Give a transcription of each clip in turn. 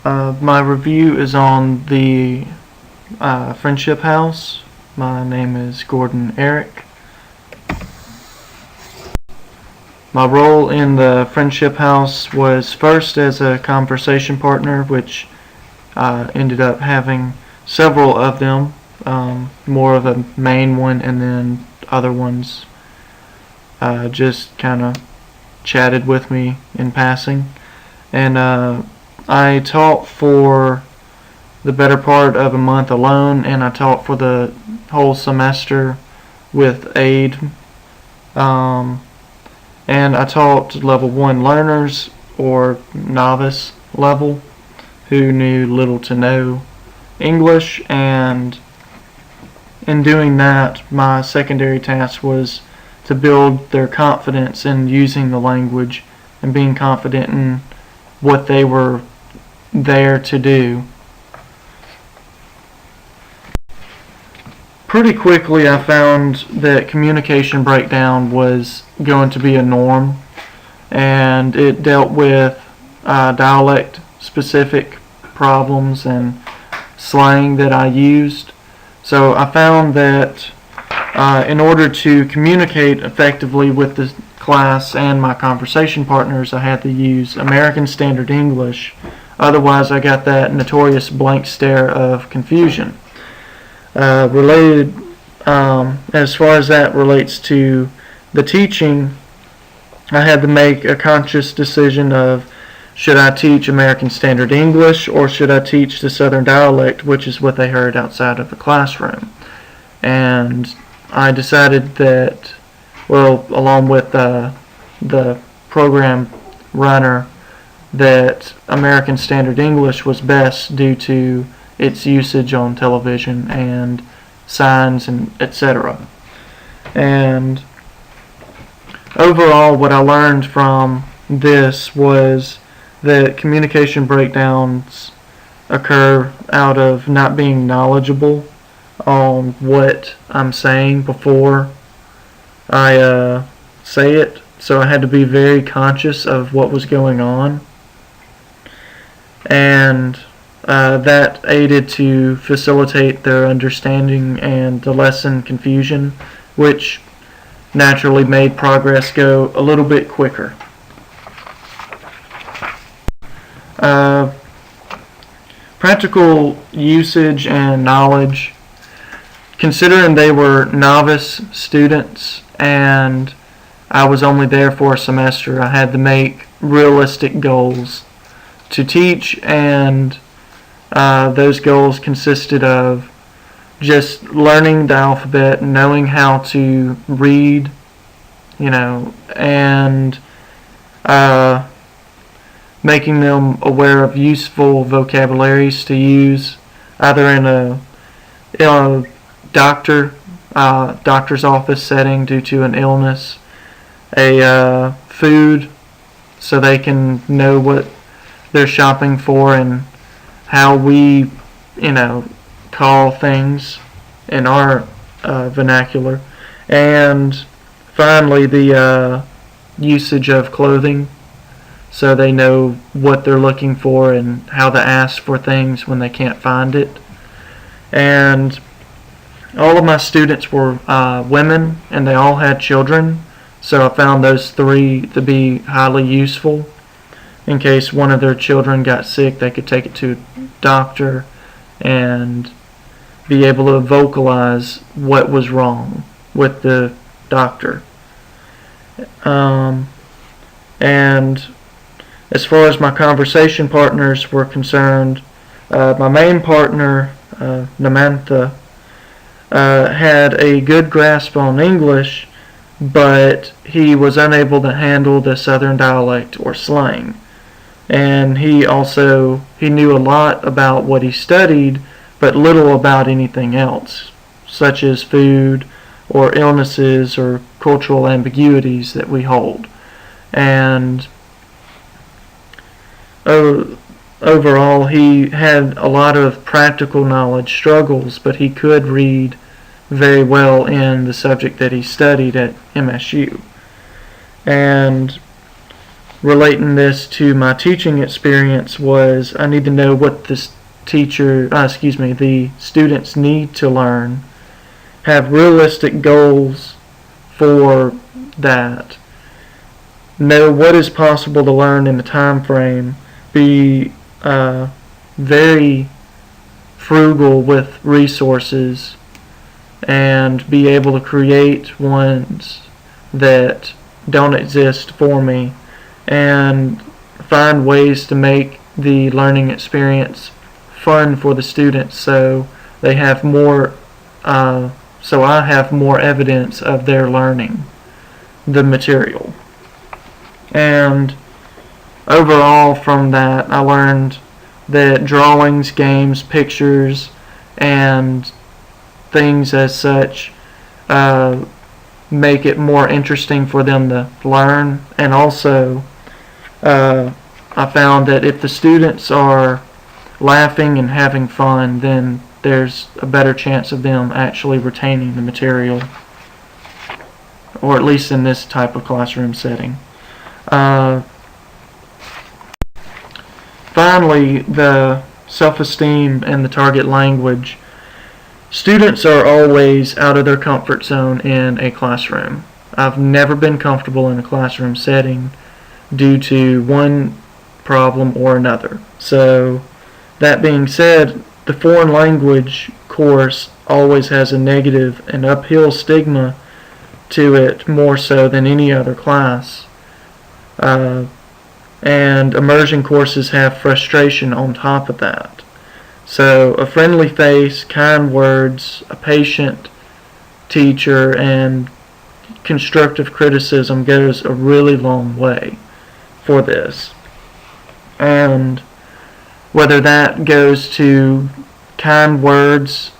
My review is on the Friendship House. My name is Gordon Eric. My role in the Friendship House was first as a conversation partner, which ended up having several of them, more of a main one, and then other ones just kind of chatted with me in passing. And I taught for the better part of a month alone, and I taught for the whole semester with aid. And I taught level 1 learners, or novice level, who knew little to no English, and in doing that, my secondary task was to build their confidence in using the language and being confident in what they were there to do. Pretty quickly I found that communication breakdown was going to be a norm, and it dealt with dialect specific problems and slang that I used. So I found that in order to communicate effectively with the class and my conversation partners, I had to use American Standard English. Otherwise I got that notorious blank stare of confusion. As far as that relates to the teaching, I had to make a conscious decision of, should I teach American Standard English or should I teach the Southern dialect, which is what they heard outside of the classroom. And I decided that, well, along with the program runner, that American Standard English was best due to its usage on television and signs and etc. And overall, what I learned from this was that communication breakdowns occur out of not being knowledgeable on what I'm saying before I say it. So I had to be very conscious of what was going on, and that aided to facilitate their understanding and to lessen confusion, which naturally made progress go a little bit quicker. Practical usage and knowledge. Considering they were novice students and I was only there for a semester, I had to make realistic goals to teach, and those goals consisted of just learning the alphabet, knowing how to read, and making them aware of useful vocabularies to use either in a doctor's office setting due to an illness, a food, so they can know what they're shopping for and how we, call things in our vernacular, and finally the usage of clothing, so they know what they're looking for and how to ask for things when they can't find it. And all of my students were women, and they all had children, so I found those three to be highly useful. In case one of their children got sick, they could take it to a doctor and be able to vocalize what was wrong with the doctor. And as far as my conversation partners were concerned, my main partner, Namantha, had a good grasp on English, but he was unable to handle the Southern dialect or slang. And he knew a lot about what he studied, but little about anything else, such as food or illnesses or cultural ambiguities that we hold. And overall, he had a lot of practical knowledge struggles, but he could read very well in the subject that he studied at MSU. And relating this to my teaching experience was I need to know what the students need to learn, have realistic goals for that, know what is possible to learn in the time frame, be very frugal with resources, and be able to create ones that don't exist for me, and find ways to make the learning experience fun for the students so they have more so I have more evidence of their learning the material. And overall from that I learned that drawings, games, pictures, and things as such make it more interesting for them to learn. And also I found that if the students are laughing and having fun, then there's a better chance of them actually retaining the material, or at least in this type of classroom setting. Finally, the self-esteem and the target language. Students are always out of their comfort zone in a classroom. I've never been comfortable in a classroom setting due to one problem or another. So, that being said, the foreign language course always has a negative and uphill stigma to it, more so than any other class. And immersion courses have frustration on top of that. So a friendly face, kind words, a patient teacher, and constructive criticism goes a really long way for this. And whether that goes to kind words,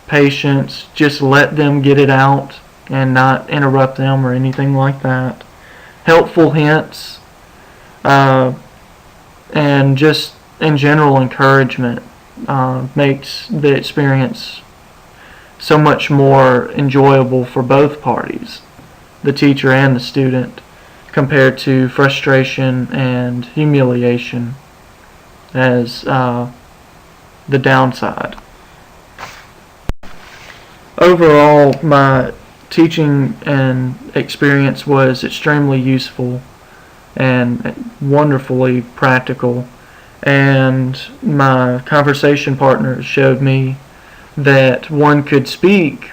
patience, just let them get it out and not interrupt them or anything like that. Helpful hints, and just in general encouragement makes the experience so much more enjoyable for both parties, the teacher and the student, compared to frustration and humiliation as the downside. Overall, my teaching and experience was extremely useful and wonderfully practical, and my conversation partners showed me that one could speak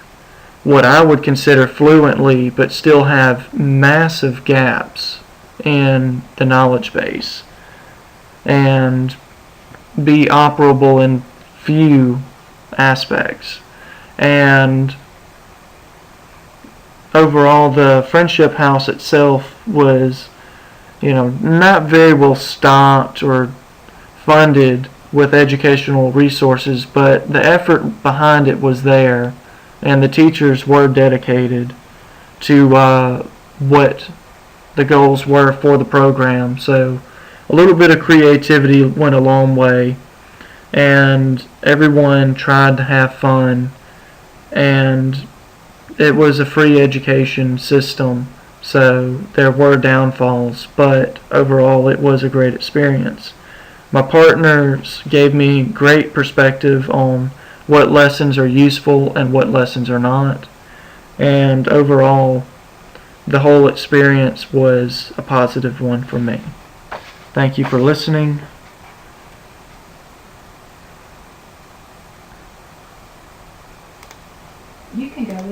what I would consider fluently but still have massive gaps in the knowledge base and be operable in few aspects. And overall, the Friendship House itself was, not very well stocked or funded with educational resources, but the effort behind it was there, and the teachers were dedicated to what the goals were for the program. So a little bit of creativity went a long way, and everyone tried to have fun, and it was a free education system, so there were downfalls, but overall it was a great experience. My partners gave me great perspective on what lessons are useful and what lessons are not, and overall the whole experience was a positive one for me. Thank you for listening. You can go in.